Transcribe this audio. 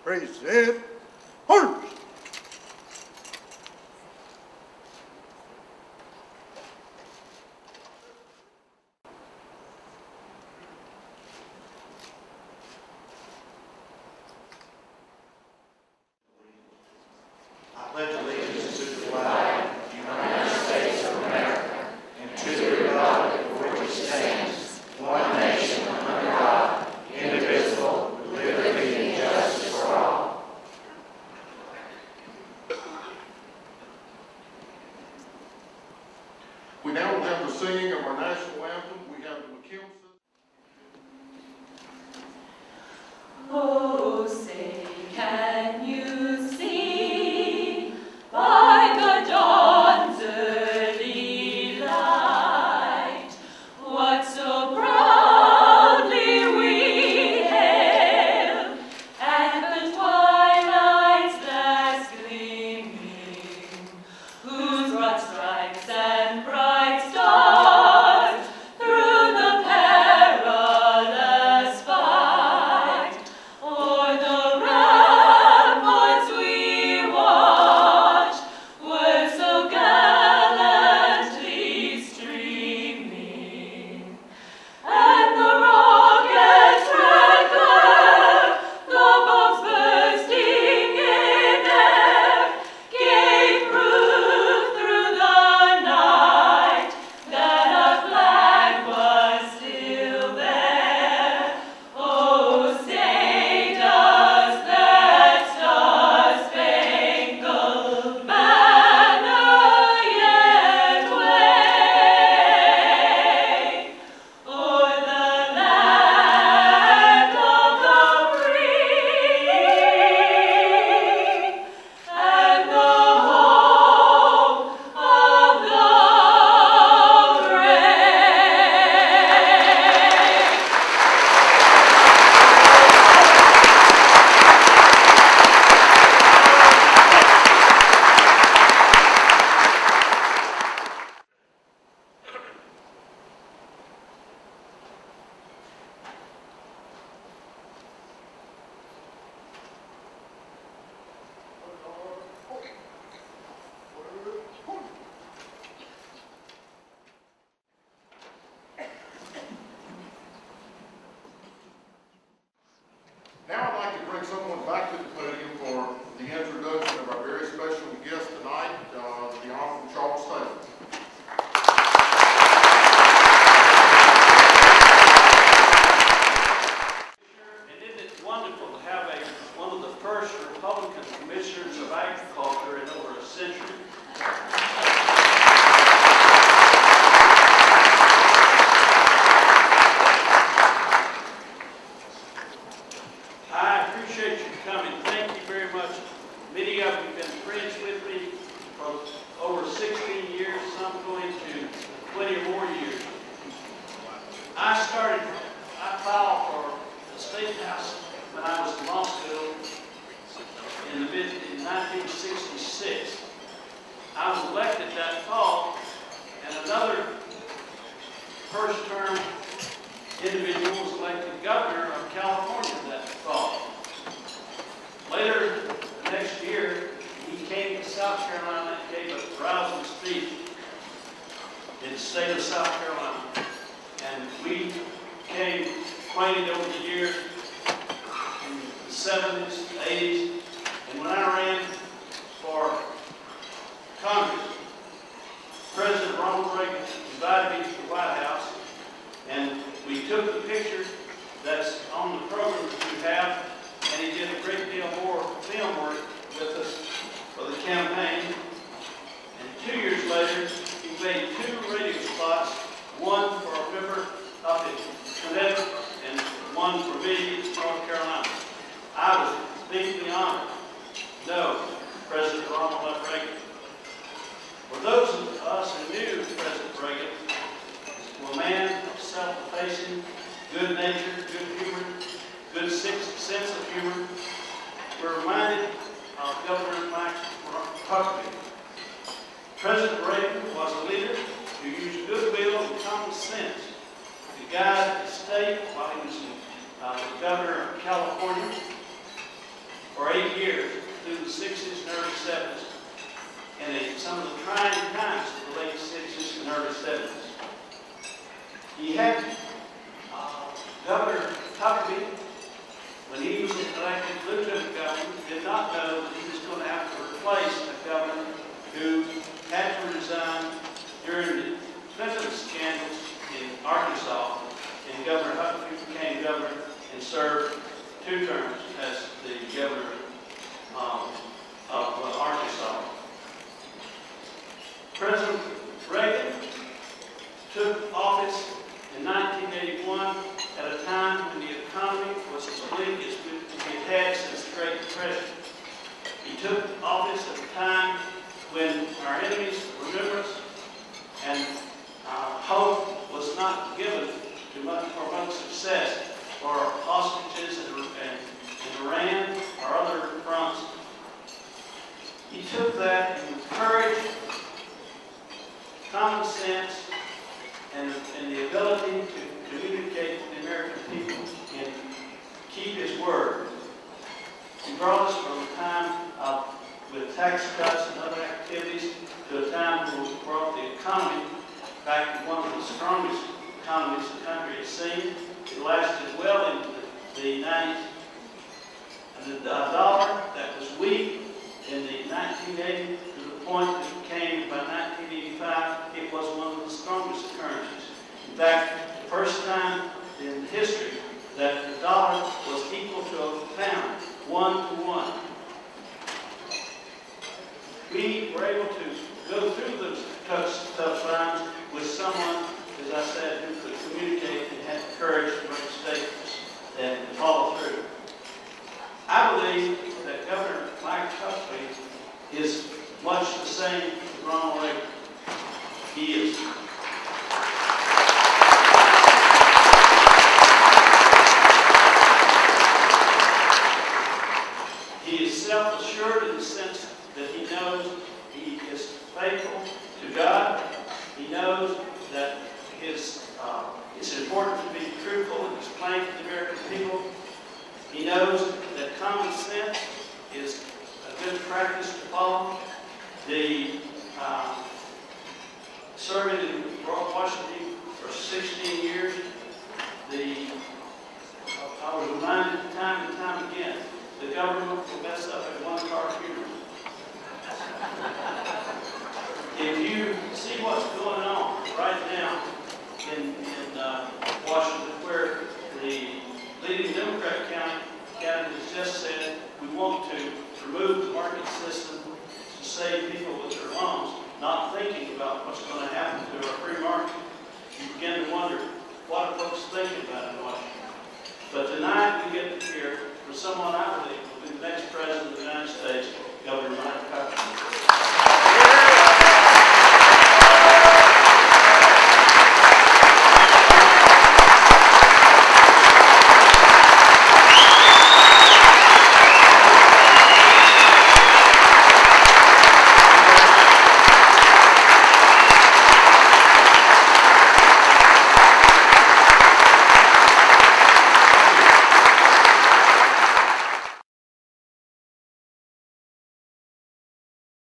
Present horse. I pledge allegiance to the flag of the United States of America and to the republic for which it stands, one nation under God, indivisible, with liberty and justice for all. We now will have the singing of our national anthem. We have the McKim. Oh, say, can you see by the dawn's early light what so proudly we hailed at the twilight's last gleaming, whose broad stripes and bright stars through the perilous fight o'er the ramparts we watched were so gallantly streaming, and the rocket's red glare, the bombs bursting in air, gave proof through the night that our flag was still there. Oh, say does that star-spangled banner yet wave o'er the land of the free and the home of the brave? Now I'd like to bring someone back to the podium for the introduction of our very special guest tonight, the Honorable Charles Taylor. And isn't it wonderful to have one of the first Republican commissioners of agriculture in over a century? I appreciate you coming. Thank you very much. Many of you have been friends with me for over 16 years, some going to 20 or more years. I filed for the State House when I was in law school in 1966. I was elected that fall, and another first-term individual was elected governor of California that fall. Later, the next year, he came to South Carolina gave a rousing speech in the state of South Carolina. And we became acquainted over the years in the 70s, 80s, and when I ran for Congress, President Ronald Reagan invited me to the White House, and we took the picture that's on the program that we have, and he did a great deal more film work with us for the campaign. And 2 years later, he made 2 radio spots, one for a member up in Connecticut and one for me in North Carolina. I was deeply honored to know President Ronald F. Reagan. For those of us who knew President Reagan, was a man of self-effacing, good nature, good humor, good sense of humor. We're reminded of Governor Huckabee. President Reagan was a leader who used goodwill and common sense to guide the state while he was the governor of California for 8 years through the 60s and early 70s, and in some of the trying times of the late 60s and early 70s. He had Governor Huckabee, when he was elected lieutenant governor, did not know that he was going to have to replace a governor who had to resign during the Clinton scandals in Arkansas, and Governor Huckabee became governor and served 2 terms as the governor of Arkansas. President Reagan took office in 1981 at a time when the economy was as bleak as we had had since the Great Depression. He took office at a time when our enemies were numerous and hope was not given for much success for hostages in Iran or other fronts. He took that and courage, common sense, and the ability to communicate with the American people and keep his word. He brought us from a time with tax cuts and other activities to a time when we brought the economy back to one of the strongest economies the country has seen. It lasted well into the 90s. And the dollar that was weak in the 1980s to the point that it came by 1985, it was one of the strongest currencies. In fact, the first time in history that the dollar was equal to a pound, 1 to 1. We were able to go through those tough times with someone, as I said, who could communicate and had the courage to make statements and follow through. I believe that Governor Mike Huckabee is much the same as Ronald Reagan. He is. He is self-assured in the sense that he knows he is faithful to God. He knows that it's important to be truthful in his plan to the American people. He knows that common sense is a good practice to follow. Serving in Washington for 16 years, I was reminded time and time again, the government will mess up at one-car funeral. If you see what's going on right now in Washington, where the leading Democrat county has just said we want to remove the market system to save people with their loans, not thinking about what's going to happen to our free market, you begin to wonder, what are folks thinking about in Washington? But tonight we get to hear from someone I believe will be the next president of the United States, Governor Mike Huckabee.